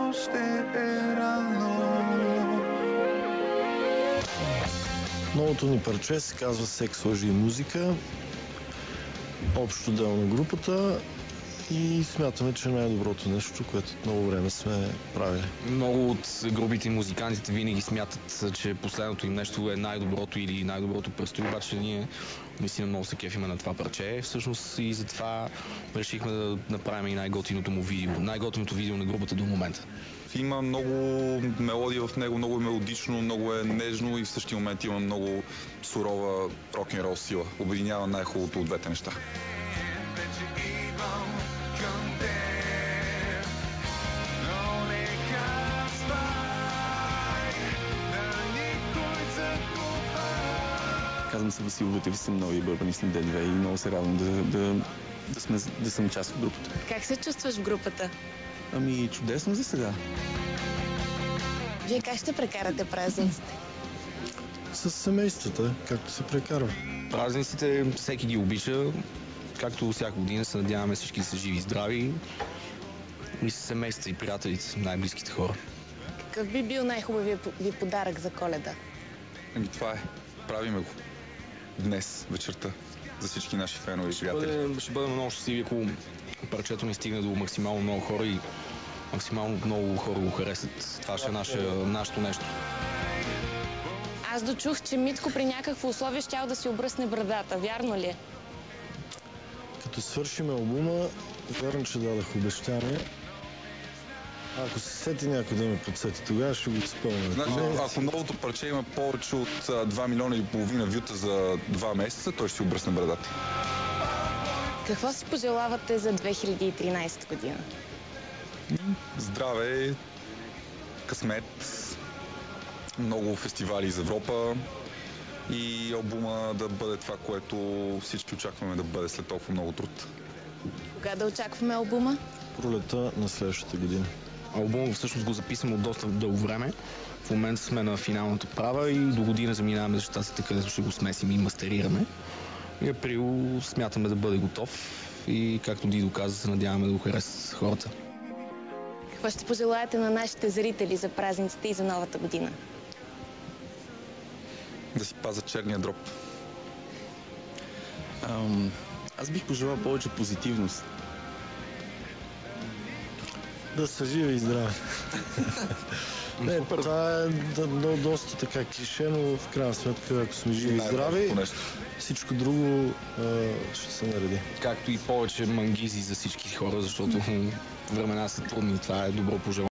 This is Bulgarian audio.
още е рано. Новото ни парче се казва "Секс, лъжи и музика". Общо дело на групата и смятаме, че е най-доброто нещо, което от много време сме правили. Много от групите и музикантите винаги смятат, че последното им нещо е най-доброто или най-доброто предстои, обаче ние наистина много се кефиме на това парче. Всъщност и затова решихме да направим и най-готиното му видео. Най-готиното видео на групата до момента. Има много мелодия в него, много е мелодично, много е нежно и в същия момент има много сурова рок-н-рол сила. Обединява най-хубавото от двете неща. Казвам се Васил Лутев и съм нови бърбанист на Д2 и много се радвам да съм част от групата. Как се чувстваш в групата? Ами чудесно за сега. Вие как ще прекарате празниците? С семействата, както се прекарва. Празниците всеки ги обича, както всяка година се надяваме всички да са живи и здрави и с семейства и приятелите, най-близките хора. Какъв би бил най-хубавият ви подарък за Коледа? Ами това е. Правиме го. Днес, вечерта, за всички наши фенове и приятели. Ще бъдем много щастливи, ако парчето ни стигне до максимално много хора и максимално много хора го харесат. Това ще е нашето нещо. Аз дочух, че Митко при някакво условие щял да си обръсне брадата. Вярно ли е? Като свършим албума, вярно, че дадах обещание. Ако се сети някой да ме подсети, тогава ще го изпълня. Значи, ако новото парче има повече от 2 милиона и половина вюта за 2 месеца, той ще си обръсне брадата. Какво си пожелавате за 2013 година? Здраве, късмет, много фестивали из Европа и албума да бъде това, което всички очакваме да бъде след толкова много труд. Кога да очакваме албума? Пролета на следващата година. Албумът всъщност го записваме от доста дълго време. В момента сме на финалната права и до година заминаваме за щатите, където ще го смесим и мастерираме. И април смятаме да бъде готов и както Дидо каза, се надяваме да го харесат хората. Какво ще пожелаете на нашите зрители за празниците и за новата година? Да си пазят черния дроб. Аз бих пожелал повече позитивност. Да са живи и здрави. Не, това е доста така клише, но в крайна сметка, ако сме живи и здрави, всичко друго ще се нареди. Както и повече мангизи за всички хора, защото времена са трудни. Това е добро пожелание.